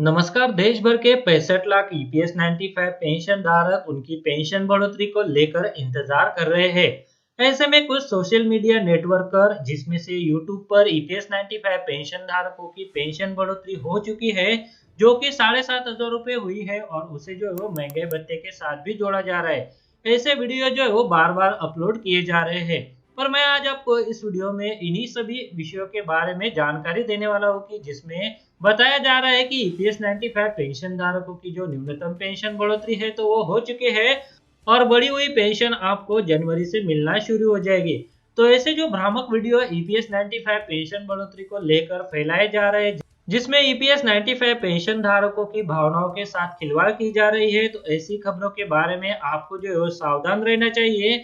नमस्कार। देश भर के 65 लाख ईपीएस 95 पेंशन धारक उनकी पेंशन बढ़ोतरी को लेकर इंतजार कर रहे हैं। ऐसे में कुछ सोशल मीडिया नेटवर्कर जिसमें से यूट्यूब पर ईपीएस 95 पेंशन धारकों की पेंशन बढ़ोतरी हो चुकी है, जो कि 7,500 रुपये हुई है और उसे जो है वो महंगे भत्ते के साथ भी जोड़ा जा रहा है। ऐसे वीडियो जो है वो बार बार अपलोड किए जा रहे हैं। पर मैं आज आपको इस वीडियो में इन्हीं सभी विषयों के बारे में जानकारी देने वाला हूँ कि जिसमें बताया जा रहा है कि ईपीएस 95 पेंशन धारकों की जो न्यूनतम पेंशन बढ़ोतरी है तो वो हो चुकी है और बढ़ी हुई पेंशन आपको जनवरी से मिलना शुरू हो जाएगी। तो ऐसे जो भ्रामक वीडियो ईपीएस 95 पेंशन बढ़ोतरी को लेकर फैलाए जा रहे हैं, जिसमें ईपीएस 95 पेंशन धारकों की भावनाओं के साथ खिलवाड़ की जा रही है, तो ऐसी खबरों के बारे में आपको जो है सावधान रहना चाहिए।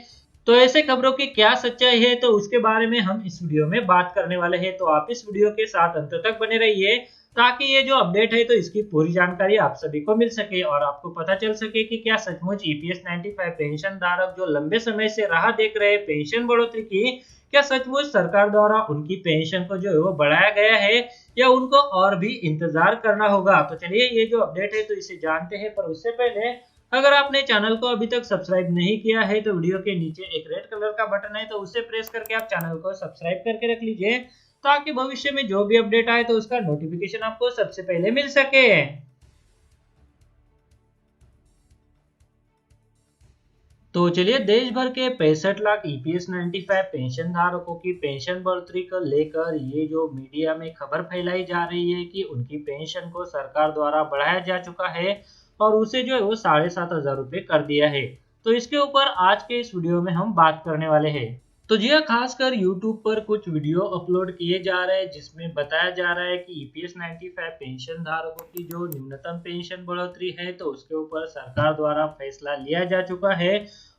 तो ऐसे खबरों की क्या सच्चाई है, तो उसके बारे में हम इस वीडियो में बात करने वाले हैं। तो आप इस वीडियो के साथ अंत तक बने रहिए ताकि ये जो अपडेट है तो इसकी पूरी जानकारी आप सभी को मिल सके और आपको पता चल सके कि क्या सचमुच ईपीएस 95 पेंशन धारक जो लंबे समय से राह देख रहे पेंशन बढ़ोतरी की, क्या सचमुच सरकार द्वारा उनकी पेंशन को जो है वो बढ़ाया गया है या उनको और भी इंतजार करना होगा। तो चलिए ये जो अपडेट है तो इसे जानते हैं। पर उससे पहले अगर आपने चैनल को अभी तक सब्सक्राइब नहीं किया है तो वीडियो के नीचे एक रेड कलर का बटन है, तो उसे प्रेस करके आप चैनल को सब्सक्राइब करके रख लीजिए ताकि भविष्य में जो भी अपडेट आए तो उसका नोटिफिकेशन आपको सबसे पहले मिल सके। तो चलिए, देश भर के 65 लाख ईपीएस 95 पेंशन धारकों की पेंशन बढ़ोतरी को लेकर ये जो मीडिया में खबर फैलाई जा रही है कि उनकी पेंशन को सरकार द्वारा बढ़ाया जा चुका है और उसे जो है वो 7,500 रुपये कर दिया है। तो इसके ऊपर आज के इस वीडियो में हम बात करने वाले हैं। तो जी हाँ, खासकर यूट्यूब पर कुछ वीडियो अपलोड किए जा रहे हैं जिसमें बताया जा रहा है कि ईपीएस 95 पेंशन धारकों की जो न्यूनतम पेंशन बढ़ोतरी है तो उसके ऊपर सरकार द्वारा फैसला लिया जा चुका है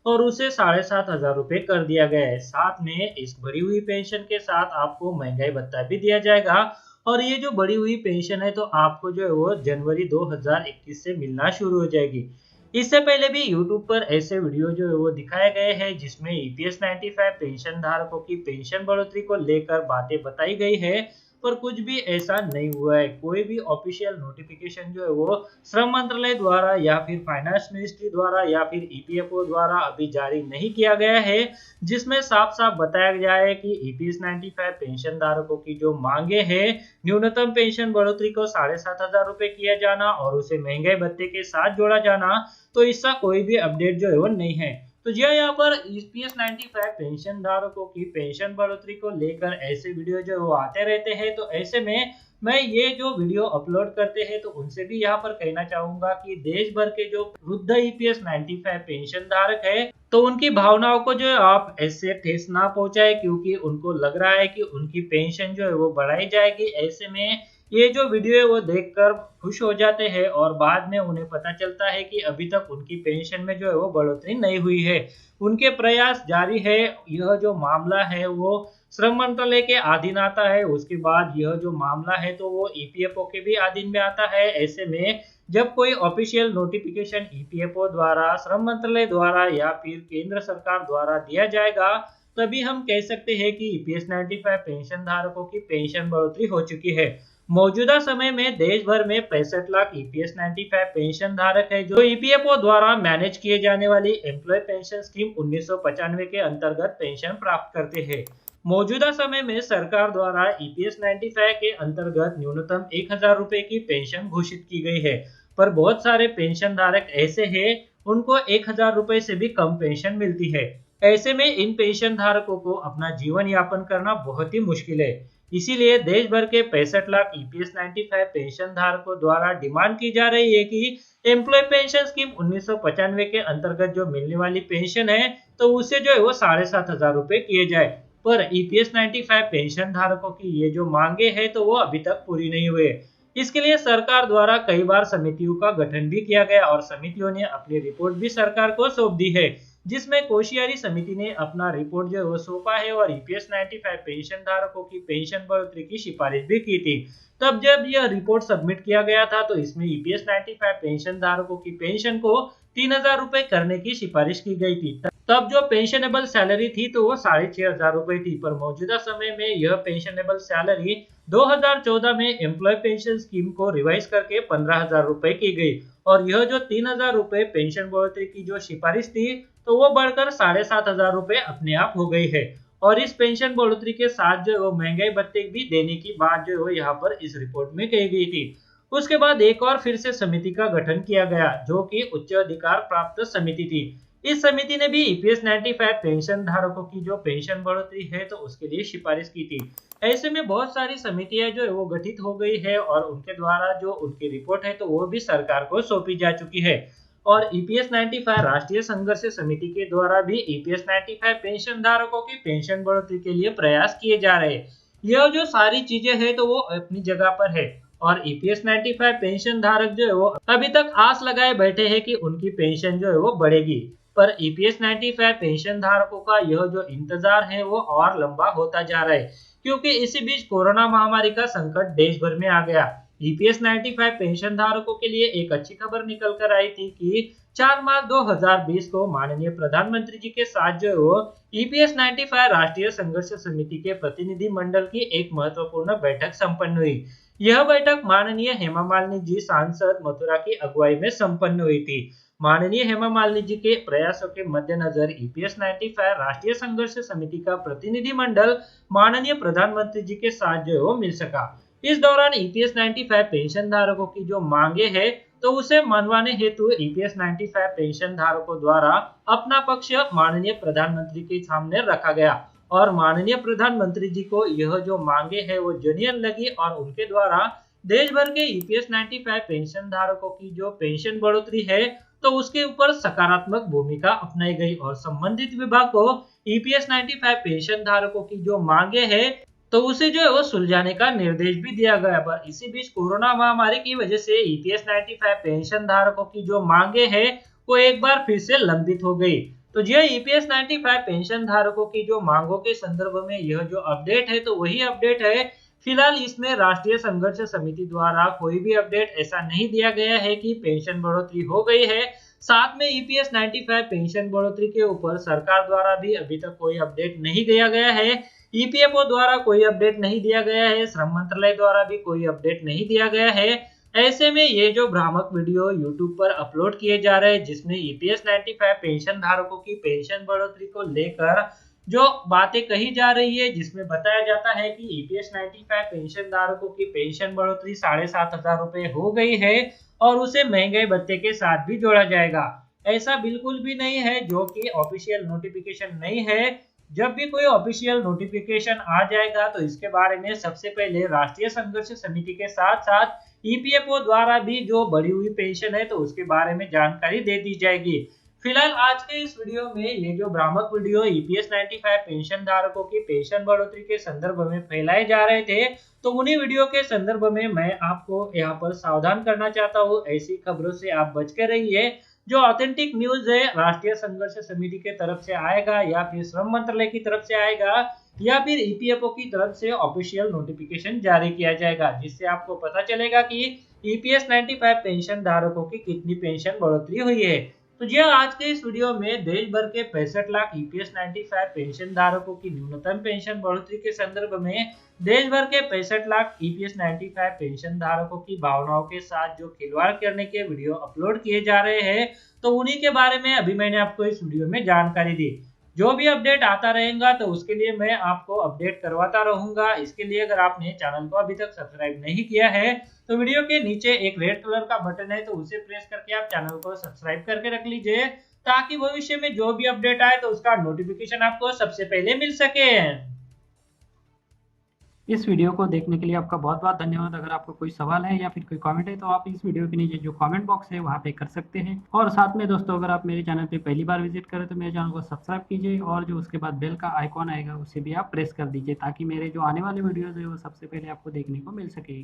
और उसे 7,500 रुपये कर दिया गया है। साथ में इस बढ़ी हुई पेंशन के साथ आपको महंगाई भत्ता भी दिया जाएगा और ये जो बढ़ी हुई पेंशन है तो आपको जो है वो जनवरी 2021 से मिलना शुरू हो जाएगी। इससे पहले भी YouTube पर ऐसे वीडियो जो है वो दिखाए गए हैं जिसमें ईपीएस 95 पेंशन धारकों की पेंशन बढ़ोतरी को लेकर बातें बताई गई है, पर कुछ भी ऐसा नहीं हुआ है। कोई भी ऑफिशियल नोटिफिकेशन जो है वो श्रम मंत्रालय द्वारा या फिर फाइनेंस मिनिस्ट्री द्वारा या फिर ईपीएफओ द्वारा अभी जारी नहीं किया गया है, जिसमें साफ साफ बताया गया है कि ईपीएस 95 पेंशन धारकों की जो मांगे हैं न्यूनतम पेंशन बढ़ोतरी को 7,500 रुपये किया जाना और उसे महंगाई भत्ते के साथ जोड़ा जाना, तो इसका कोई भी अपडेट जो है वो नहीं है। तो जी यहाँ पर ईपीएस 95 पेंशन धारकों की पेंशन बढ़ोतरी को लेकर ऐसे वीडियो जो वो आते रहते हैं। तो ऐसे में मैं ये जो वीडियो अपलोड करते हैं तो उनसे भी यहाँ पर कहना चाहूंगा कि देश भर के जो वृद्ध ईपीएस 95 पेंशन धारक है तो उनकी भावनाओं को जो आप ऐसे ठेस ना पहुंचाए, क्योंकि उनको लग रहा है कि उनकी पेंशन जो है वो बढ़ाई जाएगी। ऐसे में ये जो वीडियो है वो देखकर खुश हो जाते हैं और बाद में उन्हें पता चलता है कि अभी तक उनकी पेंशन में जो है वो बढ़ोतरी नहीं हुई है। उनके प्रयास जारी है। यह जो मामला है वो श्रम मंत्रालय के अधीन आता है। उसके बाद यह जो मामला है तो वो ईपीएफओ के भी अधीन में आता है। ऐसे में जब कोई ऑफिशियल नोटिफिकेशन ईपीएफओ द्वारा, श्रम मंत्रालय द्वारा या फिर केंद्र सरकार द्वारा दिया जाएगा, तभी हम कह सकते हैं कि ईपीएस 95 पेंशन धारकों की पेंशन बढ़ोतरी हो चुकी है। मौजूदा समय में देश भर में 65 लाख ईपीएस 95 पेंशन धारक है जो ईपीएफओ द्वारा मैनेज किए जाने वाली एम्प्लॉय पेंशन स्कीम 1995 के अंतर्गत पेंशन प्राप्त करते हैं। मौजूदा समय में सरकार द्वारा ईपीएस 95 के अंतर्गत न्यूनतम 1,000 रुपए की पेंशन घोषित की गई है, पर बहुत सारे पेंशन धारक ऐसे हैं उनको 1,000 रुपए से भी कम पेंशन मिलती है। ऐसे में इन पेंशन धारकों को अपना जीवन यापन करना बहुत ही मुश्किल है। इसीलिए देश भर के 65 लाख ईपीएस 95 पेंशन धारकों द्वारा डिमांड की जा रही है कि एम्प्लॉय पेंशन स्कीम 1995 के अंतर्गत जो मिलने वाली पेंशन है तो उसे जो है वो 7,500 रुपए किए जाए। पर ईपीएस 95 पेंशन धारकों की ये जो मांगे है तो वो अभी तक पूरी नहीं हुए। इसके लिए सरकार द्वारा कई बार समितियों का गठन भी किया गया और समितियों ने अपनी रिपोर्ट भी सरकार को सौंप दी है, जिसमें कोशियारी समिति ने अपना रिपोर्ट जो है वो सौंपा है और ईपीएस 95 पेंशन धारकों की पेंशन बढ़ोतरी की सिफारिश भी की थी। तब जब यह रिपोर्ट सबमिट किया गया था तो इसमें ईपीएस 95 पेंशन धारकों की पेंशन को 3,000 रुपए करने की सिफारिश की गई थी। तब जो पेंशनेबल सैलरी थी तो वो 6,500 रुपए थी, पर मौजूदा समय में यह पेंशनेबल सैलरी 2014 में एम्प्लॉय पेंशन स्कीम को रिवाइज करके 15,000 रुपए की गई, और यह जो 3,000 रुपए पेंशन बढ़ोतरी की जो सिफारिश थी तो वो बढ़कर 7,500 रुपए अपने आप हो गई है। और इस पेंशन बढ़ोतरी के साथ जो वो महंगाई भत्ते भी देने की बात जो है यहाँ पर इस रिपोर्ट में कही गई थी। उसके बाद एक और फिर से समिति का गठन किया गया जो कि उच्च अधिकार प्राप्त समिति थी। इस समिति ने भी ईपीएस 95 पेंशन धारकों की जो पेंशन बढ़ोतरी है तो उसके लिए सिफारिश की थी। ऐसे में बहुत सारी समितियां जो है वो गठित हो गई है और उनके द्वारा जो उनकी रिपोर्ट है तो वो भी सरकार को सौंपी जा चुकी है। और ईपीएस 95 राष्ट्रीय संघर्ष समिति के द्वारा भी ईपीएस 95 पेंशन धारकों की पेंशन बढ़ोतरी के लिए प्रयास किए जा रहे हैं। यह जो सारी चीजें हैं तो वो अपनी जगह पर है, और ईपीएस 95 पेंशन धारक जो है वो अभी तक आस लगाए बैठे हैं कि उनकी पेंशन जो है वो बढ़ेगी। पर ईपीएस 95 पेंशन धारकों का यह जो इंतजार है वो और लंबा होता जा रहा है, क्योंकि इसी बीच कोरोना महामारी का संकट देश भर में आ गया। ईपीएस 95 पेंशन धारकों के लिए एक अच्छी खबर निकल कर आई थी कि 4 मार्च 2020 को माननीय प्रधानमंत्री जी के साथ जो है वो ईपीएस 95 राष्ट्रीय संघर्ष समिति के प्रतिनिधि मंडल की एक महत्वपूर्ण बैठक संपन्न हुई। यह बैठक माननीय हेमा मालिनी जी सांसद मथुरा की अगुवाई में संपन्न हुई थी। माननीय हेमा मालिनी जी के प्रयासों के मद्देनजर ईपीएस 95 राष्ट्रीय संघर्ष समिति का प्रतिनिधि मंडल माननीय प्रधानमंत्री जी के साथ जो है वो मिल सका। इस दौरान ईपीएस 95 पेंशन धारकों की जो मांगे है तो उसे मनवाने हेतु ईपीएस 95 पेंशन धारकों द्वारा अपना पक्ष माननीय प्रधानमंत्री के सामने रखा गया, और माननीय प्रधानमंत्री जी को यह जो मांगे है वो जेन्युइन लगी, और उनके द्वारा देश भर के ईपीएस 95 पेंशन धारकों की जो पेंशन बढ़ोतरी है तो उसके ऊपर सकारात्मक भूमिका अपनाई गई, और संबंधित विभाग को ईपीएस 95 पेंशन धारकों की जो मांगे है तो उसे जो है वो सुलझाने का निर्देश भी दिया गया। पर इसी बीच कोरोना महामारी की वजह से ईपीएस 95 पेंशन धारकों की जो मांगे है वो एक बार फिर से लंबित हो गई। तो जो ईपीएस 95 पेंशन धारकों की जो मांगों के संदर्भ में यह जो अपडेट है तो वही अपडेट है। फिलहाल इसमें राष्ट्रीय संघर्ष समिति द्वारा कोई भी अपडेट ऐसा नहीं दिया गया है कि पेंशन बढ़ोतरी हो गई है। साथ में ईपीएस 95 पेंशन बढ़ोतरी के ऊपर सरकार द्वारा भी अभी तक कोई अपडेट नहीं दिया गया है। ईपीएफओ द्वारा कोई अपडेट नहीं दिया गया है, श्रम मंत्रालय द्वारा भी कोई अपडेट नहीं दिया गया है। ऐसे में ये जो भ्रामक वीडियो यूट्यूब पर अपलोड किए जा रहे हैं जिसमें ईपीएस 95 पेंशन धारकों की पेंशन बढ़ोतरी को लेकर जो बातें कही जा रही है, जिसमें बताया जाता है कि ईपीएस 95 पेंशन धारकों की पेंशन बढ़ोतरी 7,500 रुपए हो गई है और उसे महंगाई भत्ते के साथ भी जोड़ा जाएगा। ऐसा बिल्कुल भी नहीं है, जो कि ऑफिशियल नोटिफिकेशन नहीं है। जब भी कोई ऑफिशियल नोटिफिकेशन आ जाएगा तो इसके बारे में सबसे पहले राष्ट्रीय संघर्ष समिति के साथ साथ ईपीएफओ द्वारा भी जो बढ़ी हुई पेंशन है तो उसके बारे में जानकारी दे दी जाएगी। फिलहाल आज के इस वीडियो में ये जो भ्रामक वीडियो ईपीएस 95 पेंशन धारकों की पेंशन बढ़ोतरी के संदर्भ में फैलाए जा रहे थे तो उन्हीं वीडियो के संदर्भ में मैं आपको यहाँ पर सावधान करना चाहता हूँ। ऐसी खबरों से आप बच के रहिए। जो ऑथेंटिक न्यूज है राष्ट्रीय संघर्ष समिति के तरफ से आएगा या फिर श्रम मंत्रालय की तरफ से आएगा या फिर ईपीएफओ की तरफ से ऑफिशियल नोटिफिकेशन जारी किया जाएगा, जिससे आपको पता चलेगा कि ईपीएस 95 पेंशन धारकों की कितनी पेंशन बढ़ोतरी हुई है। तो जी आज के इस वीडियो में देश भर के 65 लाख ईपीएस 95 पेंशन धारकों की न्यूनतम पेंशन बढ़ोतरी के संदर्भ में देश भर के 65 लाख ईपीएस 95 पेंशन धारकों की भावनाओं के साथ जो खिलवाड़ करने के वीडियो अपलोड किए जा रहे हैं तो उन्हीं के बारे में अभी मैंने आपको इस वीडियो में जानकारी दी। जो भी अपडेट आता रहेगा तो उसके लिए मैं आपको अपडेट करवाता रहूंगा। इसके लिए अगर आपने चैनल को अभी तक सब्सक्राइब नहीं किया है तो वीडियो के नीचे एक रेड कलर का बटन है तो उसे प्रेस करके आप चैनल को सब्सक्राइब करके रख लीजिए, ताकि भविष्य में जो भी अपडेट आए तो उसका नोटिफिकेशन आपको सबसे पहले मिल सके। इस वीडियो को देखने के लिए आपका बहुत बहुत धन्यवाद। अगर आपको कोई सवाल है या फिर कोई कमेंट है तो आप इस वीडियो के नीचे जो कमेंट बॉक्स है वहाँ पे कर सकते हैं। और साथ में दोस्तों अगर आप मेरे चैनल पे पहली बार विजिट करें तो मेरे चैनल को सब्सक्राइब कीजिए और जो उसके बाद बेल का आइकॉन आएगा उसे भी आप प्रेस कर दीजिए, ताकि मेरे जो आने वाले वीडियोज़ है वो सबसे पहले आपको देखने को मिल सके।